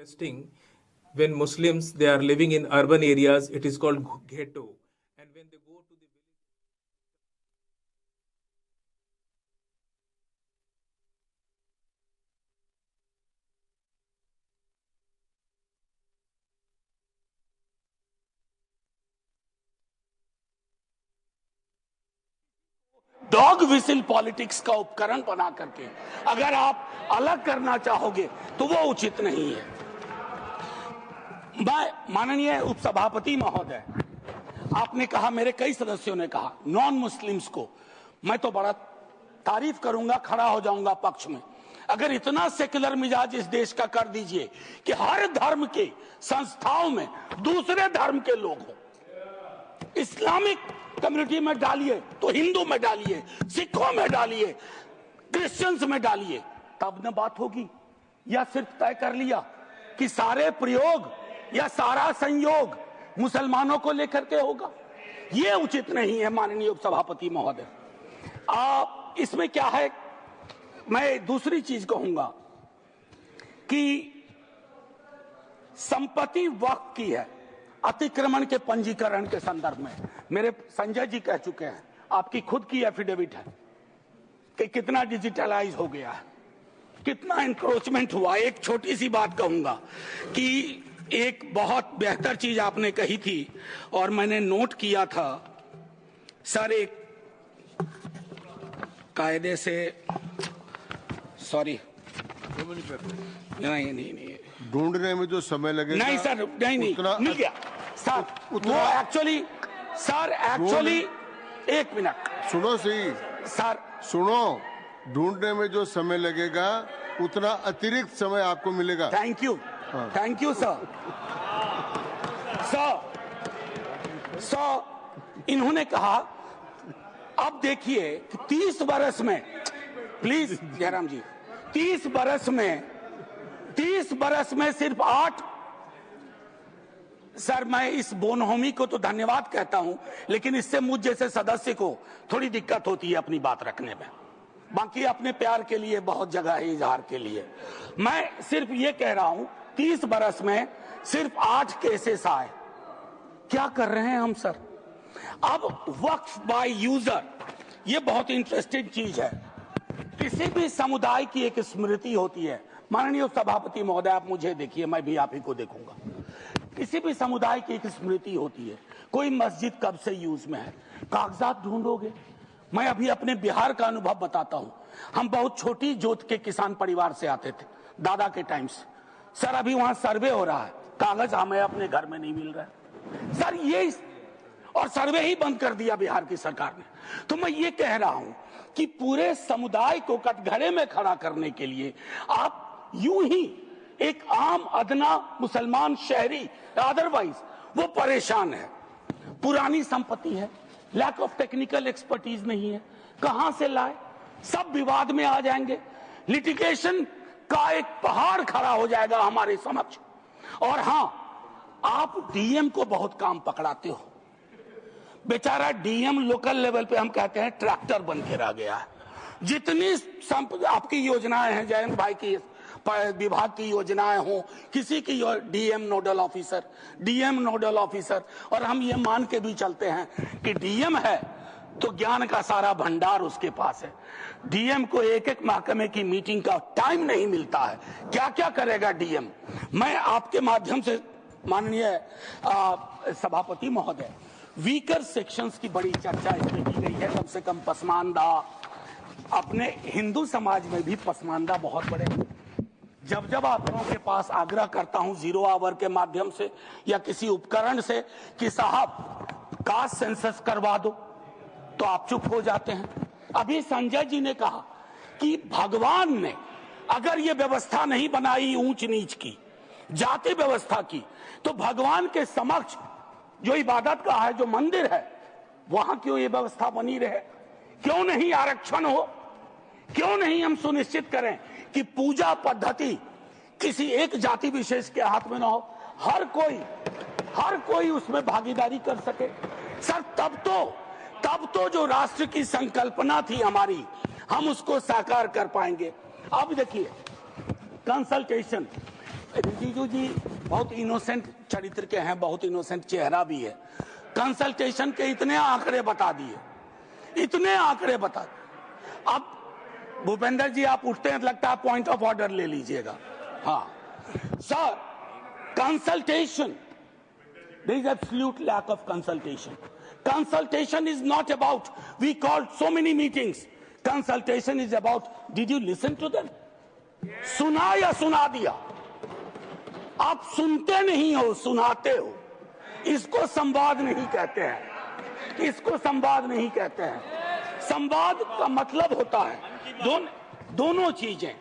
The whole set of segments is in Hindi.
interesting. When Muslims they are living in urban areas, it is called ghetto, and when they go to the village. Dog whistle politics का उपकरण बना करके अगर आप अलग करना चाहोगे तो वो उचित नहीं है। मैं माननीय उपसभापति महोदय, आपने कहा, मेरे कई सदस्यों ने कहा नॉन मुस्लिम्स को, मैं तो बड़ा तारीफ करूंगा, खड़ा हो जाऊंगा पक्ष में। अगर इतना सेक्युलर मिजाज इस देश का कर दीजिए कि हर धर्म के संस्थाओं में दूसरे धर्म के लोग हो, इस्लामिक कम्युनिटी में डालिए तो हिंदू में डालिए, सिखों में डालिए, क्रिश्चियंस में डालिए, तब न बात होगी। या सिर्फ तय कर लिया कि सारे प्रयोग या सारा संयोग मुसलमानों को लेकर के होगा, ये उचित नहीं है माननीय उपसभापति महोदय। इसमें क्या है, मैं दूसरी चीज कहूंगा कि संपत्ति वक्फ की है अतिक्रमण के पंजीकरण के संदर्भ में। मेरे संजय जी कह चुके हैं, आपकी खुद की एफिडेविट है कि कितना डिजिटलाइज हो गया है, कितना इंक्रोचमेंट हुआ। एक छोटी सी बात कहूंगा कि एक बहुत बेहतर चीज आपने कही थी और मैंने नोट किया था सर, एक कायदे से, सॉरी, नहीं ढूंढने में जो समय लगेगा, नहीं सर, नहीं मिल गया सर, वो एक्चुअली सर, एक्चुअली एक मिनट सुनो सही सर, सुनो, ढूंढने में जो समय लगेगा उतना अतिरिक्त समय आपको मिलेगा। Thank you, thank you sir. इन्होंने कहा, अब देखिए कि 30 बरस में, प्लीज जयराम जी, 30 बरस में सिर्फ 8, सर मैं इस बोनहोमी को तो धन्यवाद कहता हूं, लेकिन इससे मुझ जैसे सदस्य को थोड़ी दिक्कत होती है अपनी बात रखने में। बाकी अपने प्यार के लिए बहुत जगह है इजहार के लिए। मैं सिर्फ ये कह रहा हूं 30 बरस में सिर्फ 8 केसेस आए। क्या कर रहे हैं हम सर? अब वक्फ बाय यूजर, ये बहुत इंटरेस्टिंग चीज है। किसी भी समुदाय की एक स्मृति होती है। माननीय सभापति महोदय, आप मुझे देखिए, मैं भी आप ही को देखूंगा। किसी भी समुदाय की एक स्मृति होती है। कोई मस्जिद कब से यूज में है, कागजात ढूंढोगे। मैं अभी अपने बिहार का अनुभव बताता हूं। हम बहुत छोटी जोत के किसान परिवार से आते थे दादा के टाइम से। सर अभी वहां सर्वे हो रहा है, कागज हमें अपने घर में नहीं मिल रहा है सर, ये, और सर्वे ही बंद कर दिया बिहार की सरकार ने। तो मैं ये कह रहा हूं कि पूरे समुदाय को कटघरे में खड़ा करने के लिए आप यूं ही एक आम अदना मुसलमान शहरी, अदरवाइज वो परेशान है, पुरानी संपत्ति है, लैक ऑफ टेक्निकल एक्सपर्टीज नहीं है, कहां से लाए, सब विवाद में आ जाएंगे, लिटिगेशन का एक पहाड़ खड़ा हो जाएगा हमारे समक्ष। और हां, आप डीएम को बहुत काम पकड़ाते हो। बेचारा डीएम लोकल लेवल पे हम कहते हैं ट्रैक्टर बन के रह गया है। जितनी आपकी योजनाएं हैं, जयंत भाई की विभाग की योजनाएं हो, किसी की डीएम नोडल ऑफिसर, और हम ये मान के भी चलते हैं कि डीएम है तो ज्ञान का सारा भंडार उसके पास है। डीएम को एक एक महकमे की मीटिंग का टाइम नहीं मिलता है, क्या क्या करेगा डीएम। मैं आपके माध्यम से माननीय सभापति महोदय, वीकर सेक्शंस की बड़ी चर्चा इसमें की गई है। कम से कम पसमानदा, अपने हिंदू समाज में भी पसमानदा बहुत बड़े। जब आप लोगों के पास आग्रह करता हूं जीरो आवर के माध्यम से या किसी उपकरण से कि साहब कास्ट सेंसस करवा दो, तो आप चुप हो जाते हैं। अभी संजय जी ने कहा कि भगवान ने अगर ये व्यवस्था नहीं बनाई ऊंच नीच की, जाति व्यवस्था की, तो भगवान के समक्ष जो इबादत का है, जो मंदिर है, वहां क्यों ये व्यवस्था बनी रहे? क्यों नहीं आरक्षण हो? क्यों नहीं हम सुनिश्चित करें कि पूजा पद्धति किसी एक जाति विशेष के हाथ में ना हो, हर कोई उसमें भागीदारी कर सके। सर तब तो जो राष्ट्र की संकल्पना थी हमारी, हम उसको साकार कर पाएंगे। अब देखिए, कंसल्टेशन, रिजिजू जी बहुत इनोसेंट चरित्र के हैं, बहुत इनोसेंट चेहरा भी है। कंसल्टेशन के इतने आंकड़े बता दिए, इतने आंकड़े बता दिए। अब भूपेंद्र जी आप उठते हैं, लगता है पॉइंट ऑफ ऑर्डर ले लीजिएगा। हाँ sir, consultation, there is absolute lack of consultation. Consultation is not about we called so many meetings. Consultation is about did you listen to them? सुना या सुना दिया? आप सुनते नहीं हो, सुनाते हो। इसको संवाद नहीं कहते हैं, इसको संवाद नहीं कहते हैं। संवाद का मतलब होता है दोनों चीजें।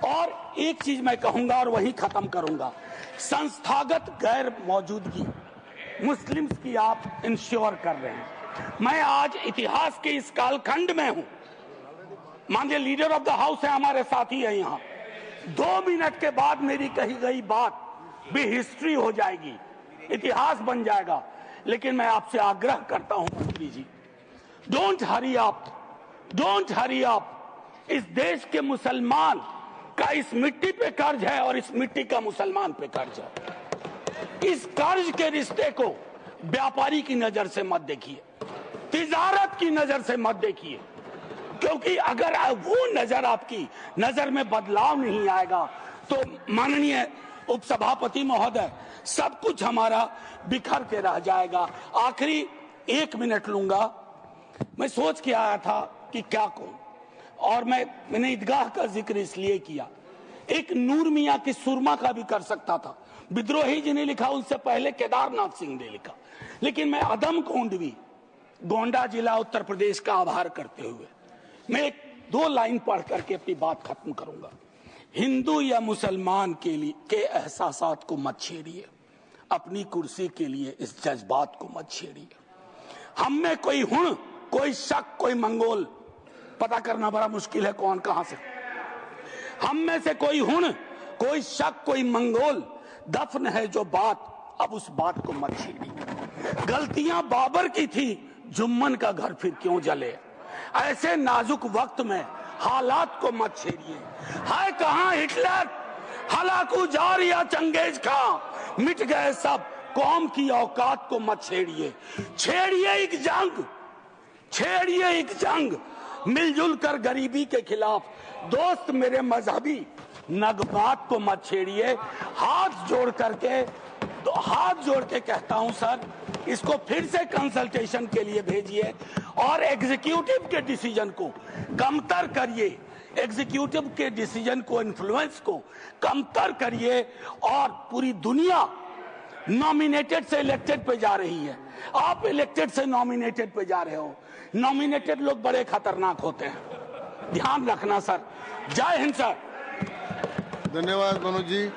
और एक चीज मैं कहूंगा और वही खत्म करूंगा, संस्थागत गैर मौजूदगी मुस्लिम्स की आप इंश्योर कर रहे हैं। मैं आज इतिहास के इस कालखंड में हूं, माननीय लीडर ऑफ द हाउस है, हमारे साथी है यहाँ। 2 मिनट के बाद मेरी कही गई बात भी हिस्ट्री हो जाएगी, इतिहास बन जाएगा। लेकिन मैं आपसे आग्रह करता हूं मंत्री जी, don't hurry up, don't hurry up. इस देश के मुसलमान का इस मिट्टी पे कर्ज है और इस मिट्टी का मुसलमान पे कर्ज है। इस कर्ज के रिश्ते को व्यापारी की नजर से मत देखिए, तिजारत की नजर से मत देखिए, क्योंकि अगर वो नजर आपकी नजर में बदलाव नहीं आएगा तो माननीय उपसभापति महोदय, सब कुछ हमारा बिखर के रह जाएगा। आखिरी 1 मिनट लूंगा। मैं सोच के आया था कि क्या कहूं, और मैंने ईदगाह का जिक्र इसलिए किया। एक नूर मियां की सुरमा का भी कर सकता था, विद्रोही जी ने लिखा, उससे पहले केदारनाथ सिंह ने लिखा। लेकिन मैं अदम कोंडवी, गोंडा जिला उत्तर प्रदेश का आभार करते हुए मैं 2 लाइन पढ़ करके अपनी बात खत्म करूंगा। हिंदू या मुसलमान के लिए के एहसासात को मत छेड़िए, अपनी कुर्सी के लिए इस जज्बात को मत छेड़िए। हम में कोई हुण, कोई शक, कोई मंगोल, पता करना बड़ा मुश्किल है कौन कहां से। हम में से कोई हुण, कोई शक, कोई मंगोल दफन है जो बात, अब उस बात को मत छेड़िए। गलतियां बाबर की थी, जुम्मन का घर फिर क्यों जले। ऐसे नाजुक वक्त में हालात को मत छेड़िए। है कहां हिटलर, हलाकू जार या चंगेज खां, मिट गए सब, कौम की औकात को मत छेड़िए। छेड़िए एक जंग, छेड़िए एक जंग मिलजुल कर गरीबी के खिलाफ। दोस्त मेरे मजहबी नगमात को मत छेड़िए। हाथ जोड़ करके, तो हाथ जोड़ के कहता हूं सर, इसको फिर से कंसल्टेशन के लिए भेजिए और एग्जीक्यूटिव के डिसीजन को कमतर करिए, एग्जीक्यूटिव के डिसीजन को, इन्फ्लुएंस को कमतर करिए। और पूरी दुनिया नॉमिनेटेड से इलेक्टेड पे जा रही है, आप इलेक्टेड से नॉमिनेटेड पे जा रहे हो। नॉमिनेटेड लोग बड़े खतरनाक होते हैं, ध्यान रखना सर। जय हिंद सर। धन्यवाद मनोज जी।